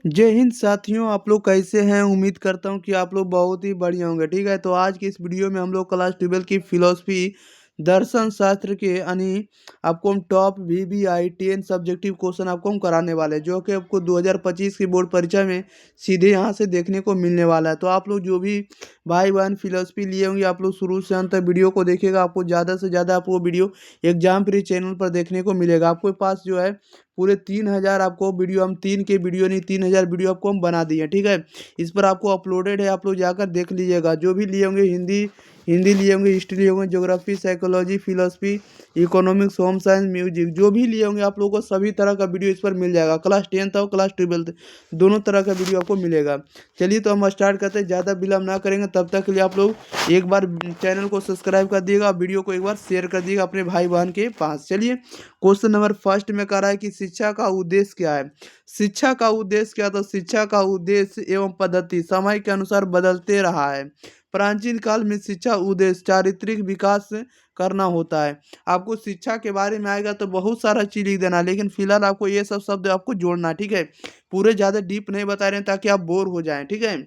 जय हिंद साथियों, आप लोग कैसे हैं। उम्मीद करता हूं कि आप लोग बहुत ही बढ़िया होंगे। ठीक है, तो आज की इस वीडियो में हम लोग क्लास 12 की फिलोसफी दर्शन शास्त्र के यानी आपको हम टॉप VBI 10 सब्जेक्टिव क्वेश्चन आपको हम कराने वाले हैं, जो कि आपको 2025 की बोर्ड परीक्षा में सीधे यहां से देखने को मिलने वाला है। तो आप लोग जो भी भाई बहन फिलोसफी लिए होंगे, आप लोग शुरू से अंत तक वीडियो को देखिएगा। आपको ज़्यादा से ज़्यादा आपको वीडियो एग्जाम फ्री चैनल पर देखने को मिलेगा। आपके पास जो है पूरे 3000 आपको वीडियो, हम 3 के वीडियो नहीं 3000 वीडियो आपको हम बना दिए हैं। ठीक है, इस पर आपको अपलोडेड है, आप लोग जाकर देख लीजिएगा। जो भी लिए होंगे हिंदी हिंदी लिए होंगे, हिस्ट्री लिए होंगे, geography, psychology, philosophy, economics, home science, music, जो भी लिए होंगे आप लोगों को सभी तरह का वीडियो इस पर मिल जाएगा। क्लास 10th और क्लास 12th दोनों तरह का वीडियो आपको मिलेगा। चलिए तो हम स्टार्ट करते हैं, ज़्यादा विलम्ब ना करेंगे। तब तक के लिए आप लोग एक बार चैनल को सब्सक्राइब कर दिएगा, वीडियो को एक बार शेयर कर दिएगा अपने भाई बहन के पास। चलिए, क्वेश्चन नंबर फर्स्ट में कह रहा है कि शिक्षा का उद्देश्य क्या है। शिक्षा का उद्देश्य क्या, तो शिक्षा का उद्देश्य एवं पद्धति समय के अनुसार बदलते रहा है। प्राचीन काल में शिक्षा उद्देश्य चारित्रिक विकास करना होता है। आपको शिक्षा के बारे में आएगा तो बहुत सारा चीज लिख देना, लेकिन फिलहाल आपको ये सब शब्द आपको जोड़ना। ठीक है, पूरे ज्यादा डीप नहीं बता रहे हैं ताकि आप बोर हो जाएं। ठीक है,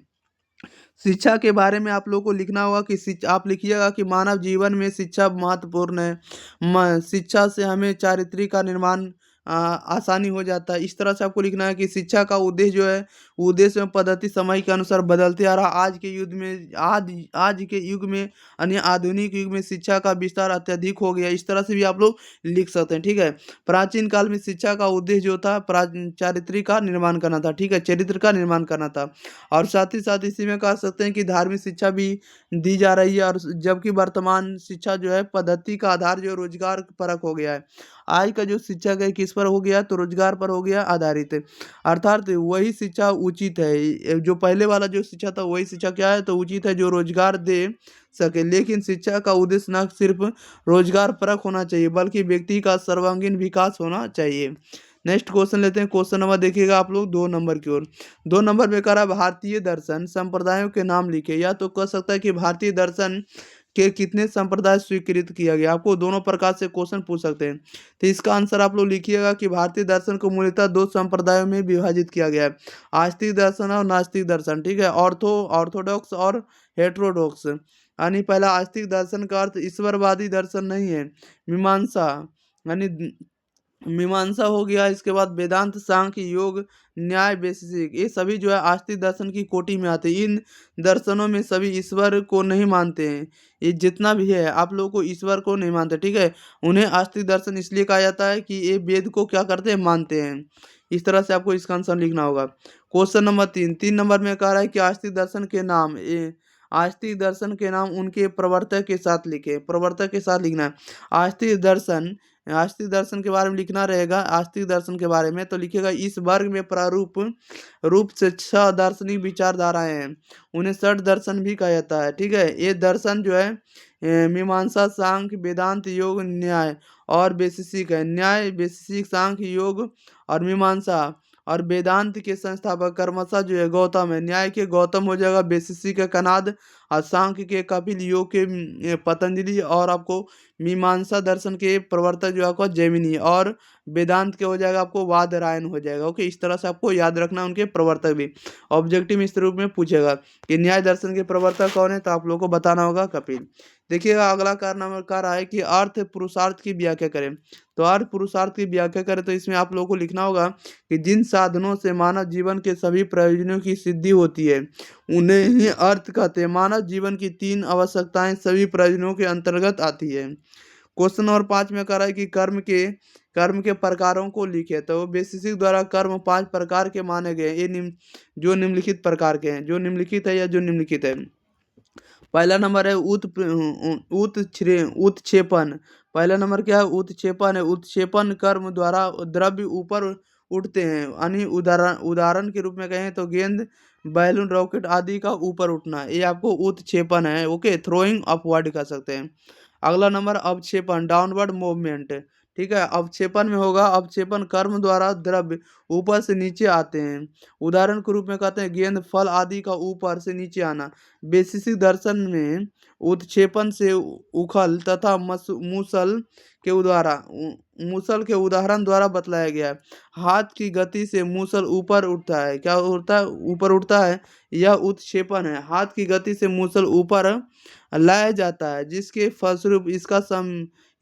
शिक्षा के बारे में आप लोगों को लिखना होगा कि आप लिखिएगा कि मानव जीवन में शिक्षा महत्वपूर्ण है। शिक्षा से हमें चारित्र्य का निर्माण आसानी हो जाता है। इस तरह से आपको लिखना है कि शिक्षा का उद्देश्य जो है, उद्देश्य एवं पद्धति समय के अनुसार बदलते आ रहा। आज के युग में यानी आधुनिक युग में शिक्षा का विस्तार अत्यधिक हो गया। इस तरह से भी आप लोग लिख सकते हैं। ठीक है, प्राचीन काल में शिक्षा का उद्देश्य जो था चारित्र्य का निर्माण करना था। ठीक है, चरित्र का निर्माण करना था। और साथ ही साथ इसी में कह सकते हैं कि धार्मिक शिक्षा भी दी जा रही है। और जबकि वर्तमान शिक्षा जो है पद्धति का आधार जो रोजगार परक हो गया है। आज का जो शिक्षक है किस पर हो गया, तो रोजगार पर हो गया आधारित। अर्थात वही शिक्षा उचित है। जो पहले वाला जो शिक्षा था वही शिक्षा क्या है, तो उचित है, जो रोजगार दे सके। लेकिन शिक्षा का उद्देश्य न सिर्फ रोजगार परक होना चाहिए, बल्कि व्यक्ति का सर्वांगीण विकास होना चाहिए। नेक्स्ट क्वेश्चन लेते हैं। क्वेश्चन नंबर देखिएगा आप लोग 2 नंबर की ओर। 2 नंबर में कह रहा है भारतीय दर्शन संप्रदायों के नाम लिखे। या तो कह सकता है कि भारतीय दर्शन के कितने संप्रदाय स्वीकृत किया गया। आपको दोनों प्रकार से क्वेश्चन पूछ सकते हैं। तो इसका आंसर आप लोग लिखिएगा कि भारतीय दर्शन को मूलतः 2 संप्रदायों में विभाजित किया गया है, आस्तिक दर्शन और नास्तिक दर्शन। ठीक है, ऑर्थोडॉक्स और हेट्रोडॉक्स। यानी पहला आस्तिक दर्शन का अर्थ ईश्वरवादी दर्शन नहीं है। मीमांसा यानी मीमांसा हो गया। इसके बाद वेदांत, सांख्य, योग, न्याय, वैशेषिक, ये सभी जो है आस्तिक दर्शन की कोटि में आते हैं। इन दर्शनों में सभी ईश्वर को नहीं मानते हैं। ये जितना भी है आप लोगों को ईश्वर को नहीं मानते। ठीक है, उन्हें आस्तिक दर्शन इसलिए कहा जाता है कि ये वेद को क्या करते हैं, मानते हैं। इस तरह से आपको इसका आंसर लिखना होगा। क्वेश्चन नंबर 3 नंबर में कह रहा है कि आस्तिक दर्शन के नाम उनके प्रवर्तक के साथ लिखे। प्रवर्तक के साथ लिखना है। आस्तिक दर्शन के बारे में लिखना रहेगा। आस्तिक दर्शन के बारे में तो लिखिएगा, इस वर्ग में प्रारूप रूप से 6 दार्शनिक विचारधाराएं हैं। उन्हें षट दर्शन भी कहा जाता है। ठीक है, ये दर्शन जो है मीमांसा, सांख्य, वेदांत, योग, न्याय और वैशेषिक है। न्याय, वैशेषिक, सांख्य, योग और मीमांसा और वेदांत के संस्थापक कर्मशः जो है गौतम है। न्याय के गौतम हो जाएगा, वैशेषिक के कनाद, और सांख्य के कपिल, योग के पतंजलि, और आपको मीमांसा दर्शन के प्रवर्तक जो आपको जैमिनी, और वेदांत के हो जाएगा आपको वादरायण हो जाएगा। ओके, इस तरह से आपको याद रखना उनके प्रवर्तक भी। ऑब्जेक्टिव इस रूप में पूछेगा कि न्याय दर्शन के प्रवर्तक कौन है, तो आप लोगों को बताना होगा कपिल। देखिएगा अगला कारनामा कह रहा है कि अर्थ पुरुषार्थ की व्याख्या करें। तो अर्थ पुरुषार्थ की व्याख्या करें तो इसमें आप लोगों को लिखना होगा कि जिन साधनों से मानव जीवन के सभी प्रयोजनों की सिद्धि होती है उन्हें ही अर्थ कहते हैं। मानव जीवन की 3 आवश्यकताएं सभी प्रयोजनों के अंतर्गत आती है। क्वेश्चन नंबर 5 में कह रहा है कि कर्म के प्रकारों को लिखे। तो बेसिक द्वारा कर्म 5 प्रकार के माने गए। ये निम्नलिखित प्रकार के हैं, जो निम्नलिखित है या जो निम्नलिखित है। पहला नंबर है उत्क्षेपण। पहला नंबर क्या है, उत्क्षेपण है। उत्क्षेपण कर्म द्वारा द्रव्य ऊपर उठते हैं। यानी उदाहरण के रूप में कहें तो गेंद, बैलून, रॉकेट आदि का ऊपर उठना, ये आपको उत्क्षेपण है। ओके, थ्रोइंग अपवर्ड कह सकते हैं। अगला नंबर अवक्षेपण, डाउनवर्ड मूवमेंट। ठीक है। अवक्षेपण में होगा, अवक्षेपण कर्म द्वारा द्रव्य ऊपर से नीचे आते हैं। उदाहरण के रूप में कहते हैं गेंद, फल आदि का ऊपर से नीचे आना। वैशेषिक दर्शन में उत्क्षेपण से उखल तथा मूसल के द्वारा मूसल के उदाहरण द्वारा बतलाया गया है। हाथ की गति से मूसल ऊपर उठता है। क्या उठता है? ऊपर उठता है। यह उत्क्षेपण है। हाथ की गति से मूसल ऊपर लाया जाता है, जिसके फलस्वरूप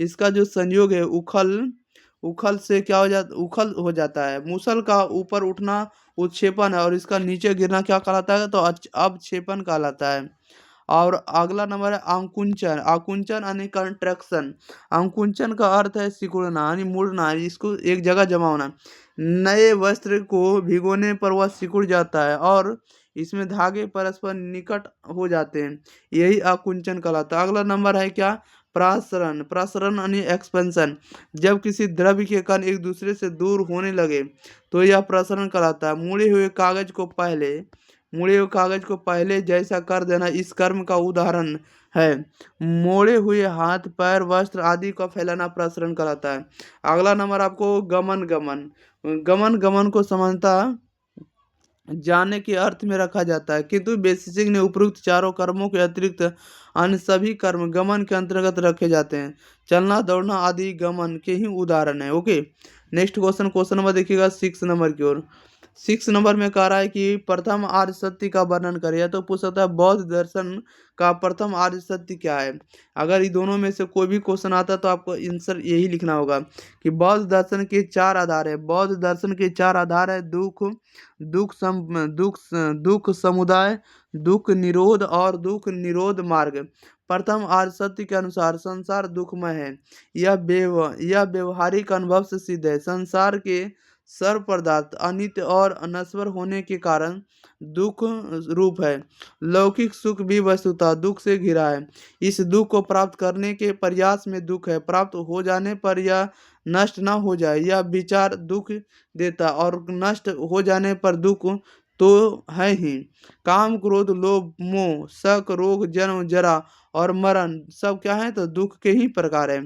इसका जो संयोग है उखल उखल से क्या हो जाता उखल हो जाता है। मूसल का ऊपर उठना उत्क्षेपण है और इसका नीचे गिरना क्या कहलाता है? तो अवक्षेपण कहलाता है। और अगला नंबर है आकुंचन। आकुंचन यानी कंट्रैक्शन। आकुंचन का अर्थ है सिकुड़ना यानी मुड़ना, इसको एक जगह जमा होना। नए वस्त्र को भिगोने पर वह सिकुड़ जाता है और इसमें धागे परस्पर निकट हो जाते हैं, यही आकुंचन कहलाता है। अगला नंबर है क्या? प्रसरण। प्रसरण यानी एक्सपेंशन। जब किसी द्रव्य के कण एक दूसरे से दूर होने लगे तो यह प्रसरण कहलाता है। मुड़े हुए कागज को पहले जैसा कर देना इस कर्म का उदाहरण है। मोड़े हुए हाथ, पैर, वस्त्र आदि का फैलाना प्रसरण कहलाता है। अगला नंबर आपको गमन। गमन को समानता जाने के अर्थ में रखा जाता है, किंतु वैशेषिक ने उपरोक्त चारों कर्मों के अतिरिक्त अन्य सभी कर्म गमन के अंतर्गत रखे जाते हैं। चलना, दौड़ना आदि गमन के ही उदाहरण है। ओके, नेक्स्ट क्वेश्चन नंबर देखिएगा 6 नंबर की ओर। 6 नंबर में कह रहा है कि प्रथम आर्य सत्य का वर्णन करिए। तो पूछ सकता है बौद्ध दर्शन का प्रथम आर्य सत्य क्या है। अगर ये दोनों में से कोई भी क्वेश्चन आता है तो आपको आंसर यही लिखना होगा कि बौद्ध दर्शन के 4 आधार है। बौद्ध दर्शन के 4 आधार है दुख, दुख समुदाय, दुख निरोध और दुख निरोध मार्ग। प्रथम आर्य सत्य के अनुसार संसार दुखमय है। यह व्यवहारिक अनुभव से सिद्ध है। संसार के सर्व पदार्थ अनित्य और अनश्वर होने के कारण दुख रूप है। लौकिक सुख भी वस्तुतः दुख से घिरा है। इस दुख को प्राप्त करने के प्रयास में दुख है। प्राप्त हो जाने पर यह नष्ट न हो जाए, यह विचार दुख देता, और नष्ट हो जाने पर दुख तो है ही। काम, क्रोध, लोभ, मोह, शक, रोग, जन्म, जरा और मरण सब क्या है? तो दुख के ही प्रकार है।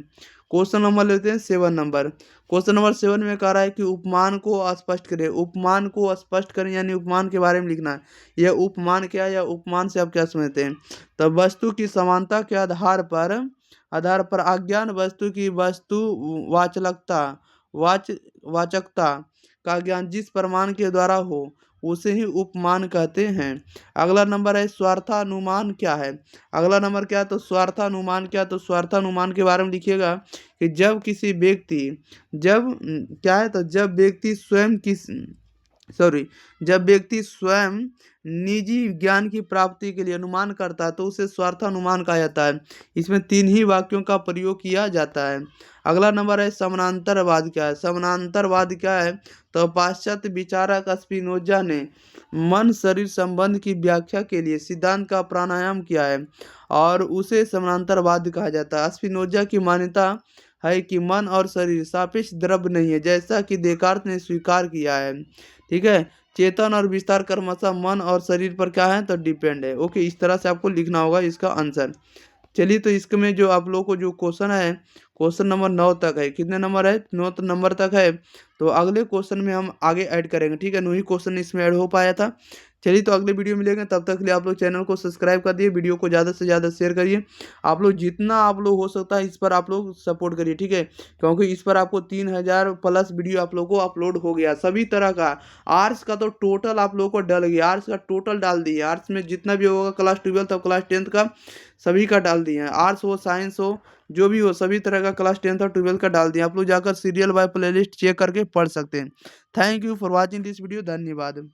क्वेश्चन नंबर लेते हैं 7 नंबर। क्वेश्चन नंबर 7 में कह रहा है कि उपमान को स्पष्ट करें। उपमान को स्पष्ट करें यानी उपमान के बारे में लिखना है। यह उपमान क्या है या उपमान से आप क्या समझते हैं? तो वस्तु की समानता के आधार पर अज्ञान वस्तु की वस्तु वाचकता का ज्ञान जिस प्रमाण के द्वारा हो उसे ही उपमान कहते हैं। अगला नंबर है स्वार्थानुमान क्या है। अगला नंबर क्या है? तो स्वार्थानुमान क्या है? तो स्वार्थानुमान के बारे में लिखिएगा कि जब किसी व्यक्ति जब क्या है? तो जब व्यक्ति स्वयं निजी ज्ञान की प्राप्ति के लिए अनुमान करता है तो उसे स्वार्थानुमान कहा जाता है। इसमें 3 ही वाक्यों का प्रयोग किया जाता है। अगला नंबर है समानांतरवाद क्या है। समानांतरवाद क्या है? तो पाश्चात्य विचारक स्पिनोजा ने मन शरीर संबंध की व्याख्या के लिए सिद्धांत का प्राणायाम किया है और उसे समानांतरवाद कहा जाता है। स्पिनोजा की मान्यता है कि मन और शरीर सापेक्ष द्रव्य नहीं है, जैसा कि देकार्त ने स्वीकार किया है। ठीक है, चेतन और विस्तार क्रमशः मन और शरीर पर क्या है? तो डिपेंड है। ओके, इस तरह से आपको लिखना होगा इसका आंसर। चलिए, तो इसमें जो आप लोगों को जो क्वेश्चन है क्वेश्चन नंबर 9 तक है। कितने नंबर है? 9 नंबर तक है। तो अगले क्वेश्चन में हम आगे ऐड करेंगे। ठीक है, 9 ही क्वेश्चन इसमें ऐड हो पाया था। चलिए, तो अगले वीडियो मिलेंगे, तब तक के लिए आप लोग चैनल को सब्सक्राइब कर दिए, वीडियो को ज़्यादा से ज़्यादा शेयर करिए। आप लोग जितना आप लोग हो सकता है इस पर आप लोग सपोर्ट करिए। ठीक है, क्योंकि इस पर आपको 3000 प्लस वीडियो आप लोगों को अपलोड हो गया सभी तरह का। आर्ट्स का तो टोटल आप लोगों को डल गया, आर्ट्स का टोटल डाल दिए। आर्ट्स में जितना भी होगा क्लास 12 और क्लास 10 का सभी का डाल दिए हैं। आर्ट्स हो, साइंस हो, जो भी हो, सभी तरह का क्लास 10 और 12 का डाल दिए। आप लोग जाकर सीरियल बाय प्लेलिस्ट चेक करके पढ़ सकते हैं। Thank you for watching this video. धन्यवाद।